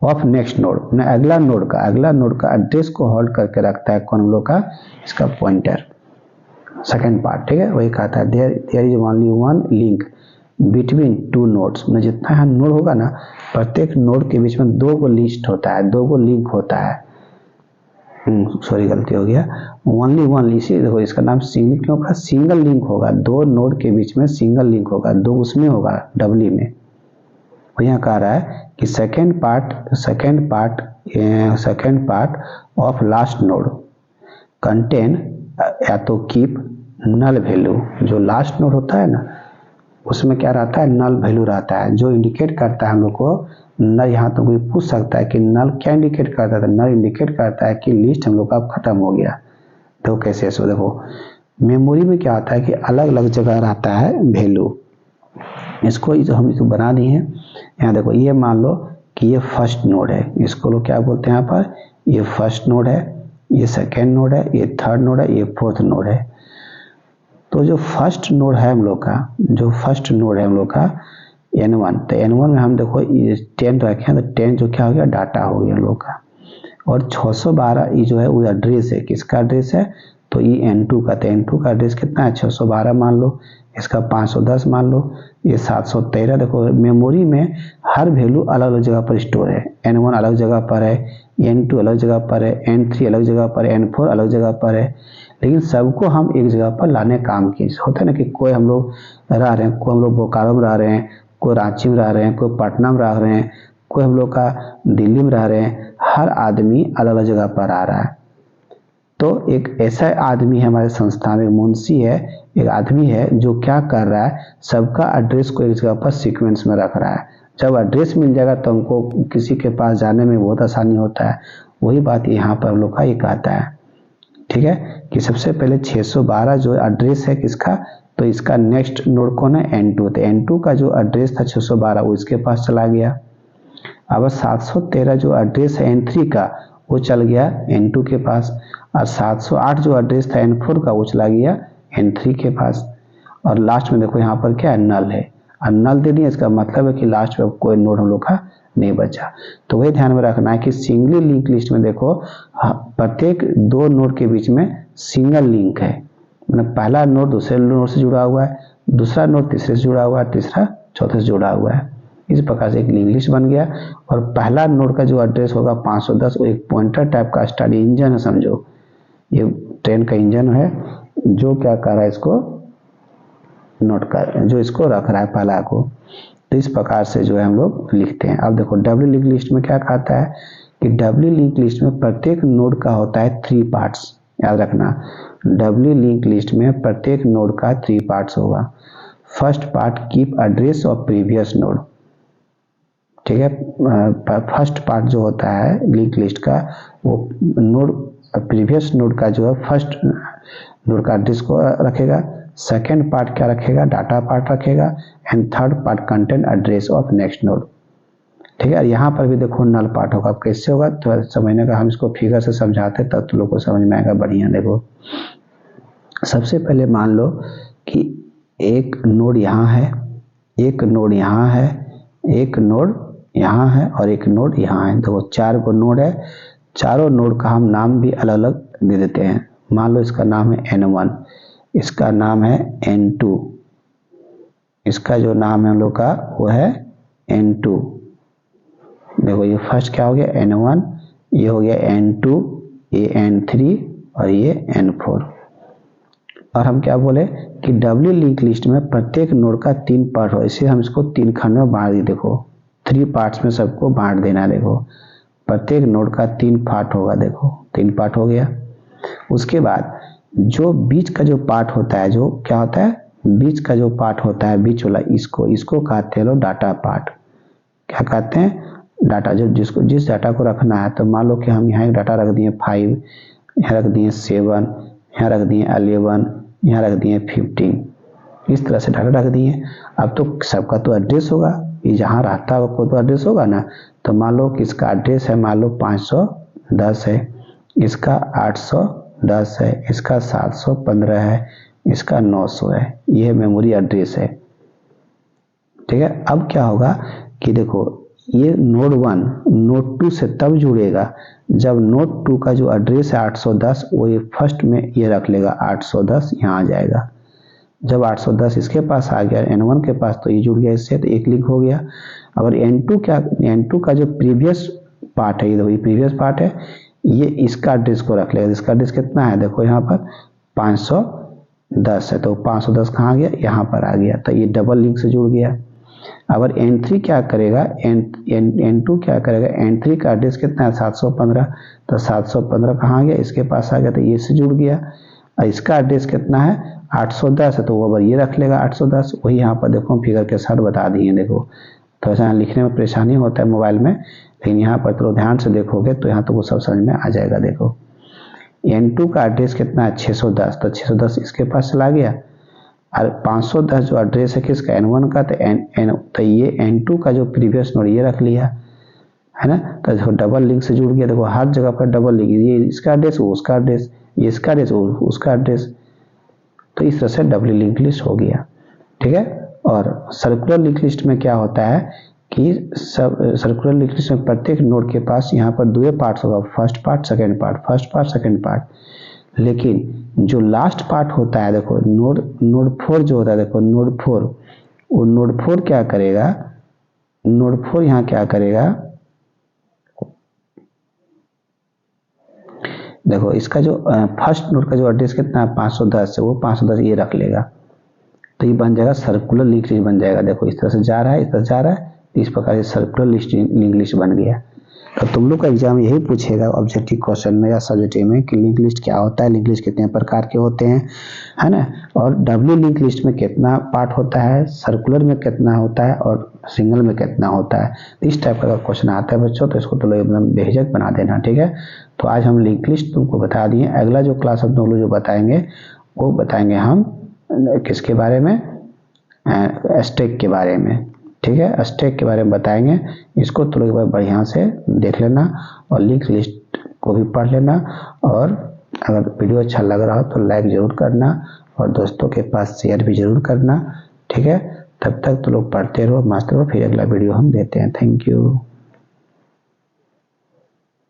of next node. ना अगला नोड का एड्रेस को होल्ड करके रखता है कौन हम लोग का, इसका पॉइंटर, सेकेंड पार्ट, ठीक है। वही कहता है there is only one link between 2 nodes. में जितना यहाँ नोड होगा ना, प्रत्येक नोड के बीच में 2 को लिस्ट होता है, 2 को लिंक होता है। सॉरी गलती हो गया, ओनली वन। इसी देखो इसका नाम सिंगल क्यों होगा, सिंगल लिंक होगा, 2 नोड के बीच में सिंगल लिंक होगा, 2 उसमें होगा डबली में। और यहाँ कह रहा है कि second part of last node contain या तो कीप नल वैल्यू। जो लास्ट नोड होता है ना उसमें क्या रहता है, नल वैल्यू रहता है, जो इंडिकेट करता है हम लोग को नल। यहाँ तो कोई पूछ सकता है कि नल क्या इंडिकेट करता है, तो नल इंडिकेट करता है कि लिस्ट हम लोग का खत्म हो गया। तो कैसे इसको देखो, मेमोरी में क्या होता है कि अलग अलग जगह रहता है वैल्यू। इसको हम इसको बना दिए हैं। यहाँ देखो ये मान लो कि ये फर्स्ट नोड है, इसको लोग क्या बोलते हैं, यहाँ पर ये फर्स्ट नोड है, ये सेकेंड नोड है, ये थर्ड नोड है, ये फोर्थ नोड है। तो जो फर्स्ट नोड है हम लोग का, N1, तो N1 में हम देखो 10 रखे हैं, तो 10 जो क्या हो गया, डाटा हो गया हम लोग का। और 612 ये जो है वो एड्रेस है, किसका एड्रेस है, तो ये N2 का। तो N2 का एड्रेस कितना है, 612 मान लो, इसका 510 मान लो, ये 713। देखो मेमोरी में हर वैल्यू अलग अलग जगह पर स्टोर है। N1 अलग जगह पर है, N2 अलग जगह पर है, N3 अलग जगह पर है, N4 अलग जगह पर है, लेकिन सबको हम एक जगह पर लाने काम किए। होता है ना कि कोई हम लोग रह रहे हैं, कोई हम लोग बोकारो में रह रहे हैं, कोई रांची में रह रहे हैं, कोई पटना में रह रहे हैं, कोई हम लोग का दिल्ली में रह रहे हैं। हर आदमी अलग अलग जगह पर आ रहा है। तो एक ऐसा आदमी है हमारे संस्था में, मुंशी है, एक आदमी है जो क्या कर रहा है, सबका एड्रेस को एक जगह पर सीक्वेंस में रख रहा है। जब एड्रेस मिल जाएगा तो हमको किसी के पास जाने में बहुत आसानी होता है। वही बात यहाँ पर हम लोग का ये कहता है, ठीक है, कि सबसे पहले 612 जो एड्रेस है किसका, तो इसका नेक्स्ट नोड कौन है, N2। तो N2 का जो एड्रेस था 612 वो इसके पास चला गया। अब 713 जो एड्रेस है N3 का वो चल गया N2 के पास। और 708 जो एड्रेस था N4 का वो चला गया N3 के पास। और लास्ट में देखो यहाँ पर क्या है, नल है, और नल दे दिया, इसका मतलब है कि लास्ट में कोई नोड हम लोग का नहीं बचा। तो वही ध्यान में रखना है कि सिंगली लिंक लिस्ट में देखो प्रत्येक दो नोड के बीच में सिंगल लिंक है, मतलब पहला नोड दूसरे नोड से जुड़ा हुआ है, दूसरा नोड तीसरे से जुड़ा हुआ है, तीसरा चौथे से जुड़ा हुआ है। इस प्रकार से एक लिंक लिस्ट बन गया। और पहला नोड का जो एड्रेस होगा 510 वो एक पॉइंटर टाइप का स्टडी इंजन है, समझो ये ट्रेन का इंजन है जो क्या कर रहा है, इसको नोट कर, जो इसको रख रहा है पहला को। तो इस प्रकार से जो है हम लोग लिखते हैं। अब देखो डब्ल्यू लिंक लिस्ट में क्या कहता है कि डब्ल्यू लिंक लिस्ट में प्रत्येक नोड का होता है 3 पार्ट्स, याद रखना। डब्ल्यू लिंक लिस्ट में प्रत्येक नोड का 3 पार्ट्स होगा। First part keep address of previous node, ठीक है। फर्स्ट पार्ट जो होता है लिंक लिस्ट का वो नोड प्रीवियस नोड का जो है फर्स्ट नोड का एड्रेस को रखेगा। सेकेंड पार्ट क्या रखेगा, डाटा पार्ट रखेगा। And third part content address of next node, ठीक है। यहाँ पर भी देखो नल पार्ट होगा। कैसे होगा तो समझने का, हम इसको फिगर से समझाते तब तो लोग को समझ में आएगा बढ़िया। देखो सबसे पहले मान लो कि एक नोड यहाँ है, एक नोड यहाँ है, एक नोड यहाँ है और एक नोड यहाँ है। देखो 4 गो नोड है, चारों नोड का हम नाम भी अलग अलग दे देते हैं। मान लो इसका नाम है N1, इसका नाम है N2, इसका जो नाम है हम लोग का वो है N2। देखो ये फर्स्ट क्या हो गया N1, ये हो गया N2, ये N3 और ये N4। और हम क्या बोले कि डब्ल्यू लिंक लिस्ट में प्रत्येक नोड का 3 पार्ट हो, इसे हम इसको 3 खंड में बांट दी। देखो 3 पार्ट्स में सबको बांट देना। देखो प्रत्येक नोड का 3 पार्ट होगा, देखो 3 पार्ट हो गया। उसके बाद जो बीच का जो पार्ट होता है, जो क्या होता है बीच का जो पार्ट होता है, बीच वाला, इसको कहते हैं लोग डाटा पार्ट। क्या कहते हैं, डाटा, जो जिस डाटा को रखना है। तो मान लो कि हम यहाँ एक डाटा रख दिए 5, यहाँ रख दिए 7, यहाँ रख दिए 11, यहाँ रख दिए 15, इस तरह से डाटा रख दिए। अब तो सबका तो एड्रेस होगा, ये जहाँ रहता है वो तो एड्रेस होगा ना। तो मान लो कि इसका एड्रेस है, मान लो 510 है, इसका 810 है, इसका 715 है, इसका 900 है। यह मेमोरी एड्रेस है, ठीक है। अब क्या होगा कि देखो ये नोड 1 नोड 2 से तब जुड़ेगा जब नोड 2 का जो एड्रेस है 810, वो ये फर्स्ट में ये रख लेगा 810, यहाँ आ जाएगा। जब 810 इसके पास आ गया N1 के पास, तो ये जुड़ गया इससे, तो एक लिंक हो गया। अगर N2 का जो प्रीवियस पार्ट है, ये प्रीवियस पार्ट है, ये इसका एड्रेस को रख लेगा। इसका एड्रेस कितना है, देखो यहाँ पर 510 है, तो 510 कहाँ गया, यहाँ पर आ गया, तो ये डबल लिंक से जुड़ गया। अगर N3 क्या करेगा, N2 क्या करेगा, N3 का एड्रेस कितना है 715, तो 715 कहाँ गया, इसके पास आ गया, तो ये से जुड़ गया। और इसका एड्रेस कितना है 810 है, तो वो अगर ये रख लेगा 810, वही यहाँ पर देखो फिगर के साथ बता दिए। देखो तो ऐसा लिखने में परेशानी होता है मोबाइल में, लेकिन यहाँ पर तो ध्यान से देखोगे तो यहाँ तो वो सब समझ में आ जाएगा। देखो N2 का एड्रेस कितना है 610, तो 610 इसके पास चला गया। और 510 जो एड्रेस है किसका, N1 का, तो ये N2 का जो प्रीवियस नोड ये रख लिया है ना। तो देखो डबल लिंक से जुड़ गया। देखो हर जगह पर डबल लिंक, ये इसका एड्रेस, वो उसका एड्रेस, ये इसका एड्रेस, वो उसका एड्रेस। तो इस तरह से डबल लिंक लिस्ट हो गया, ठीक है। और सर्कुलर लिंक लिस्ट में क्या होता है कि सर्कुलर लिंक लिस्ट में प्रत्येक नोड के पास यहाँ पर 2 पार्ट्स होगा, first part second part, first part second part. लेकिन जो लास्ट पार्ट होता है, देखो नोड 4 जो होता है, देखो नोड 4, वो नोड 4 क्या करेगा, नोड 4 यहाँ क्या करेगा, देखो इसका जो फर्स्ट नोड का जो एड्रेस कितना है 510 है, वो 510 ये रख लेगा, तो ये बन जाएगा सर्कुलर लिंक लिस्ट बन जाएगा। देखो इस तरह से जा रहा है, इस तरह से जा रहा है, इस प्रकार से सर्कुलर लिंक लिस्ट बन गया। तो तुम लोग का एग्जाम यही पूछेगा ऑब्जेक्टिव क्वेश्चन में या सब्जेक्टिव में कि लिंक लिस्ट क्या होता है, लिंक लिस्ट कितने प्रकार के होते हैं, है ना। और डब्ल्यू लिंक लिस्ट में कितना पार्ट होता है, सर्कुलर में कितना होता है और सिंगल में कितना होता है। इस टाइप का क्वेश्चन आता है बच्चों, तो इसको तो लोग एकदम बेझिझक बना देना, ठीक है। तो आज हम लिंक लिस्ट तुमको बता दिए। अगला जो क्लास हम लोग जो बताएंगे वो बताएंगे हम किसके बारे में, स्टैक के बारे में, ठीक है। स्टैक के बारे में बताएंगे। इसको थोड़ा बढ़िया से देख लेना और लिंक लिस्ट को भी पढ़ लेना और अगर वीडियो अच्छा लग रहा हो तो लाइक ज़रूर करना और दोस्तों के पास शेयर भी ज़रूर करना, ठीक है। तब तक तो लोग पढ़ते रहो, मस्त रहो, फिर अगला वीडियो हम देते हैं। Thank you.